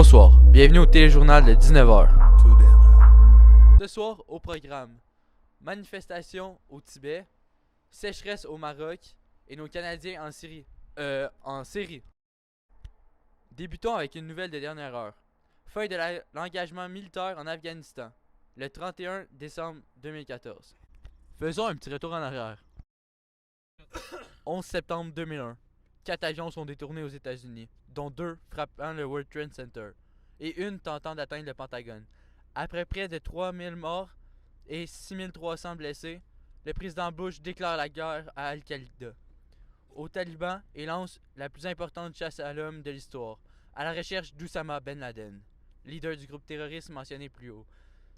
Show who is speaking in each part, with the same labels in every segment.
Speaker 1: Bonsoir, bienvenue au téléjournal de 19h. Ce soir, au programme, manifestation au Tibet, sécheresse au Maroc et nos Canadiens en Syrie. En Syrie. Débutons avec une nouvelle de dernière heure. Feuille de l'engagement militaire en Afghanistan, le 31 décembre 2014. Faisons un petit retour en arrière. 11 septembre 2001. 4 avions sont détournés aux États-Unis, dont 2 frappant le World Trade Center et une tentant d'atteindre le Pentagone. Après près de 3000 morts et 6300 blessés, le président Bush déclare la guerre à Al-Qaïda, aux talibans et lance la plus importante chasse à l'homme de l'histoire, à la recherche d'Oussama Ben Laden, leader du groupe terroriste mentionné plus haut.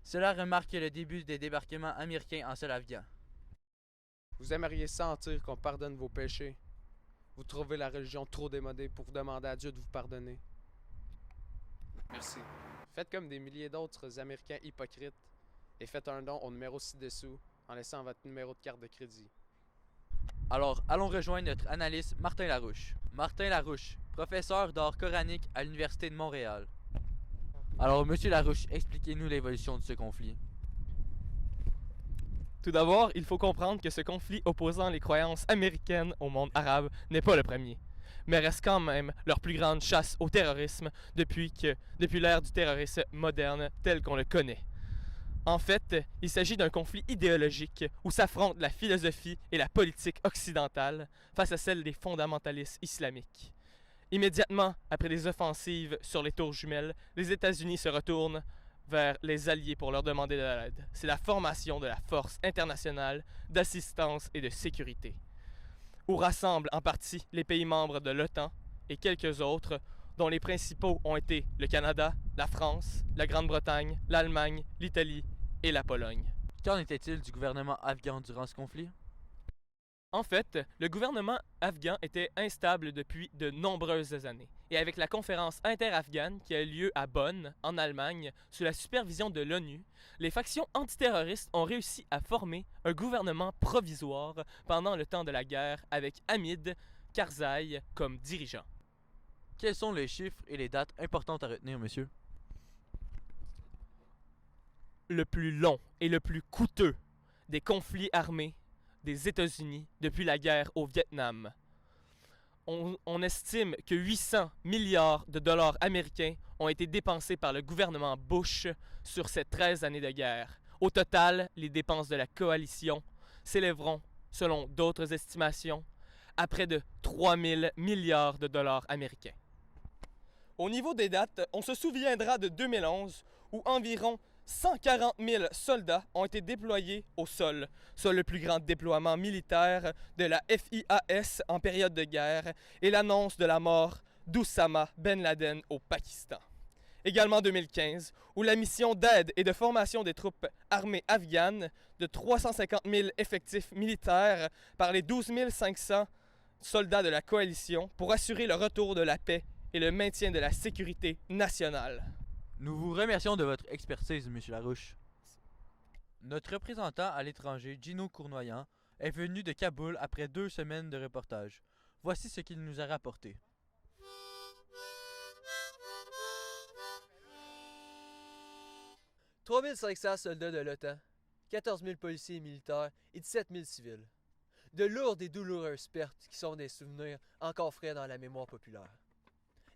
Speaker 1: Cela remarque le début des débarquements américains en sol afghan.
Speaker 2: Vous aimeriez sentir qu'on pardonne vos péchés. Vous trouvez la religion trop démodée pour demander à Dieu de vous pardonner. Merci. Faites comme des milliers d'autres Américains hypocrites et faites un don au numéro ci-dessous en laissant votre numéro de carte de crédit.
Speaker 1: Alors, allons rejoindre notre analyste Martin Larouche. Martin Larouche, professeur d'art coranique à l'Université de Montréal. Alors, monsieur Larouche, expliquez-nous l'évolution de ce conflit.
Speaker 3: Tout d'abord, il faut comprendre que ce conflit opposant les croyances américaines au monde arabe n'est pas le premier, mais reste quand même leur plus grande chasse au terrorisme depuis l'ère du terrorisme moderne tel qu'on le connaît. En fait, il s'agit d'un conflit idéologique où s'affrontent la philosophie et la politique occidentale face à celle des fondamentalistes islamiques. Immédiatement après les offensives sur les tours jumelles, les États-Unis se retournent vers les alliés pour leur demander de l'aide. C'est la formation de la Force internationale d'assistance et de sécurité, où rassemblent en partie les pays membres de l'OTAN et quelques autres, dont les principaux ont été le Canada, la France, la Grande-Bretagne, l'Allemagne, l'Italie et la Pologne.
Speaker 1: Qu'en était-il du gouvernement afghan durant ce conflit?
Speaker 3: En fait, le gouvernement afghan était instable depuis de nombreuses années. Et avec la conférence interafghane qui a eu lieu à Bonn, en Allemagne, sous la supervision de l'ONU, les factions antiterroristes ont réussi à former un gouvernement provisoire pendant le temps de la guerre avec Hamid Karzai comme dirigeant.
Speaker 1: Quels sont les chiffres et les dates importantes à retenir, monsieur?
Speaker 3: Le plus long et le plus coûteux des conflits armés des États-Unis depuis la guerre au Vietnam. On estime que 800 milliards de dollars américains ont été dépensés par le gouvernement Bush sur ces 13 années de guerre. Au total, les dépenses de la coalition s'élèveront, selon d'autres estimations, à près de 3000 milliards de dollars américains. Au niveau des dates, on se souviendra de 2011 où environ 140 000 soldats ont été déployés au sol, soit le plus grand déploiement militaire de la FIAS en période de guerre, et l'annonce de la mort d'Oussama Ben Laden au Pakistan. Également 2015, où la mission d'aide et de formation des troupes armées afghanes de 350 000 effectifs militaires par les 12 500 soldats de la coalition pour assurer le retour de la paix et le maintien de la sécurité nationale.
Speaker 1: Nous vous remercions de votre expertise, monsieur Larouche. Notre représentant à l'étranger, Gino Cournoyant, est venu de Kaboul après 2 semaines de reportage. Voici ce qu'il nous a rapporté. «
Speaker 4: 3500 soldats de l'OTAN, 14 000 policiers et militaires et 17 000 civils. De lourdes et douloureuses pertes qui sont des souvenirs encore frais dans la mémoire populaire.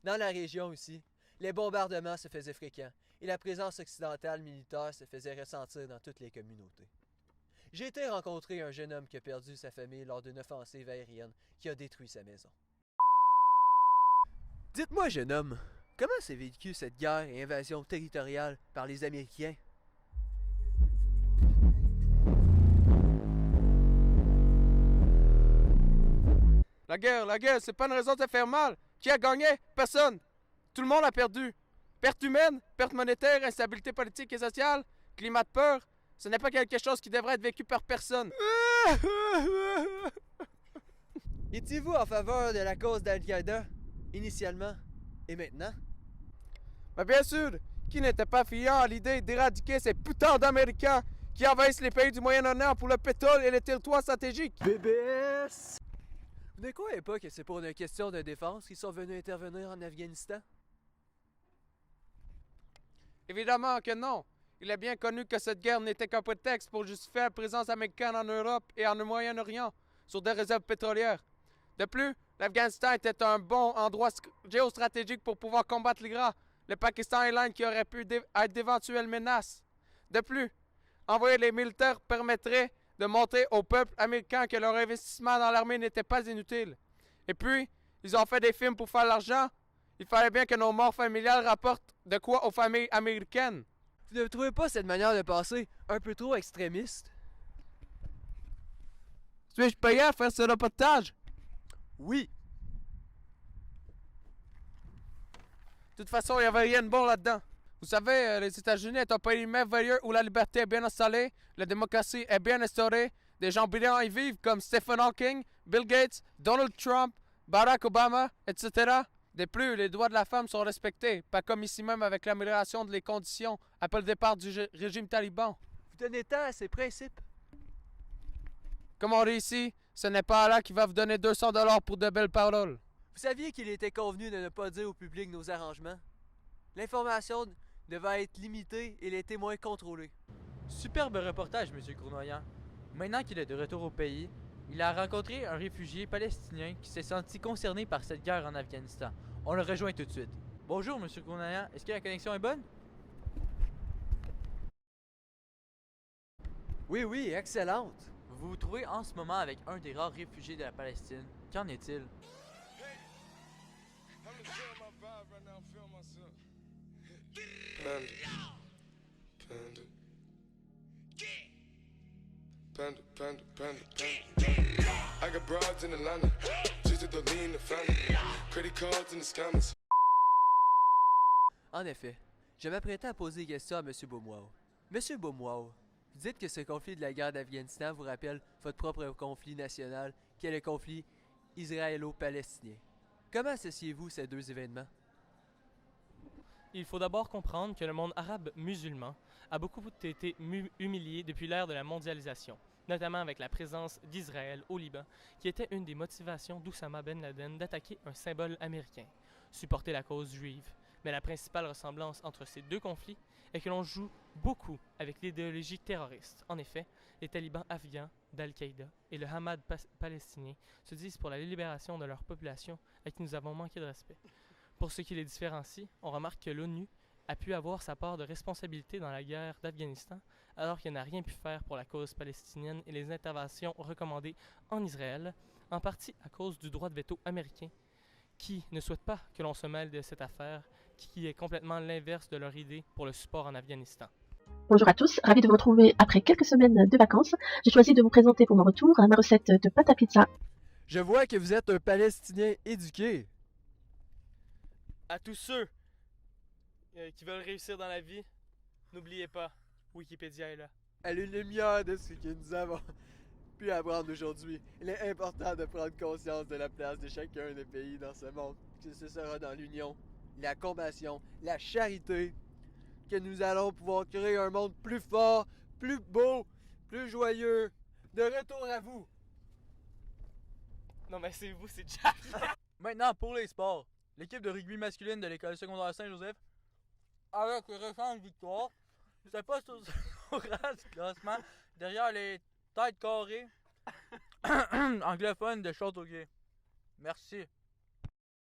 Speaker 4: Dans la région aussi, les bombardements se faisaient fréquents et la présence occidentale militaire se faisait ressentir dans toutes les communautés. J'ai été rencontrer un jeune homme qui a perdu sa famille lors d'une offensive aérienne qui a détruit sa maison. Dites-moi, jeune homme, comment s'est vécue cette guerre et invasion territoriale par les Américains?
Speaker 2: La guerre, c'est pas une raison de se faire mal. Qui a gagné? Personne. Tout le monde a perdu. Perte humaine, perte monétaire, instabilité politique et sociale, climat de peur, ce n'est pas quelque chose qui devrait être vécu par personne.
Speaker 4: Étiez-vous en faveur de la cause d'Al-Qaïda, initialement et maintenant?
Speaker 2: Mais bien sûr, qui n'était pas friand à l'idée d'éradiquer ces putains d'Américains qui envahissent les pays du Moyen-Orient pour le pétrole et les territoires stratégiques?
Speaker 4: BBS! Vous ne croyez pas que c'est pour une question de défense qu'ils sont venus intervenir en Afghanistan?
Speaker 2: Évidemment que non. Il est bien connu que cette guerre n'était qu'un prétexte pour justifier la présence américaine en Europe et en Moyen-Orient sur des réserves pétrolières. De plus, l'Afghanistan était un bon endroit géostratégique pour pouvoir combattre l'IRA, le Pakistan et l'Inde qui auraient pu être d'éventuelles menaces. De plus, envoyer les militaires permettrait de montrer au peuple américain que leur investissement dans l'armée n'était pas inutile. Et puis, ils ont fait des films pour faire l'argent. Il fallait bien que nos morts familiales rapportent de quoi aux familles américaines.
Speaker 4: Vous ne trouvez pas cette manière de penser un peu trop extrémiste?
Speaker 2: Suis-je payé à faire ce reportage?
Speaker 4: Oui.
Speaker 2: De toute façon, il n'y avait rien de bon là-dedans. Vous savez, les États-Unis est un pays merveilleux où la liberté est bien installée, la démocratie est bien instaurée, des gens brillants y vivent comme Stephen Hawking, Bill Gates, Donald Trump, Barack Obama, etc. De plus, les droits de la femme sont respectés, pas comme ici même avec l'amélioration des conditions après le départ du régime taliban.
Speaker 4: Vous tenez tant à ces principes?
Speaker 2: Comme on dit ici, ce n'est pas Allah qui va vous donner 200 $ pour de belles paroles.
Speaker 4: Vous saviez qu'il était convenu de ne pas dire au public nos arrangements? L'information devait être limitée et les témoins contrôlés.
Speaker 1: Superbe reportage, Monsieur Cournoyant. Maintenant qu'il est de retour au pays, il a rencontré un réfugié palestinien qui s'est senti concerné par cette guerre en Afghanistan. On le rejoint tout de suite. Bonjour, Monsieur Cournoyant. Est-ce que la connexion est bonne?
Speaker 4: Oui, excellente.
Speaker 1: Vous vous trouvez en ce moment avec un des rares réfugiés de la Palestine. Qu'en est-il?
Speaker 5: I got broads in Atlanta, just to lean the family, credit cards in the scammers.
Speaker 4: En effet, je m'apprêtais à poser des questions à M. Beaumois. Monsieur Beaumois, vous dites que ce conflit de la guerre d'Afghanistan vous rappelle votre propre conflit national, qui est le conflit israélo-palestinien. Comment associez-vous ces deux événements?
Speaker 3: Il faut d'abord comprendre que le monde arabe musulman a beaucoup été humilié depuis l'ère de la mondialisation, notamment avec la présence d'Israël au Liban, qui était une des motivations d'Oussama Ben Laden d'attaquer un symbole américain, supporter la cause juive. Mais la principale ressemblance entre ces deux conflits est que l'on joue beaucoup avec l'idéologie terroriste. En effet, les talibans afghans d'Al-Qaïda et le Hamad palestinien se disent pour la libération de leur population à qui nous avons manqué de respect. Pour ce qui les différencie, on remarque que l'ONU a pu avoir sa part de responsabilité dans la guerre d'Afghanistan, alors qu'elle n'a rien pu faire pour la cause palestinienne et les interventions recommandées en Israël, en partie à cause du droit de veto américain, qui ne souhaite pas que l'on se mêle de cette affaire, qui est complètement l'inverse de leur idée pour le support en Afghanistan.
Speaker 6: Bonjour à tous, ravi de vous retrouver après quelques semaines de vacances. J'ai choisi de vous présenter pour mon retour ma recette de pâte à pizza.
Speaker 4: Je vois que vous êtes un Palestinien éduqué.
Speaker 3: À tous ceux qui veulent réussir dans la vie, n'oubliez pas, Wikipédia est là.
Speaker 4: À la lumière de ce que nous avons pu apprendre aujourd'hui, il est important de prendre conscience de la place de chacun des pays dans ce monde, que ce sera dans l'union, la compassion, la charité, que nous allons pouvoir créer un monde plus fort, plus beau, plus joyeux. De retour à vous!
Speaker 3: Non mais c'est vous, c'est Jack!
Speaker 1: Maintenant, pour les sports, l'équipe de rugby masculine de l'école secondaire Saint-Joseph, avec les récentes victoires, c'est pas au rang du classement derrière les têtes carrées anglophones de Châteauguay. Merci.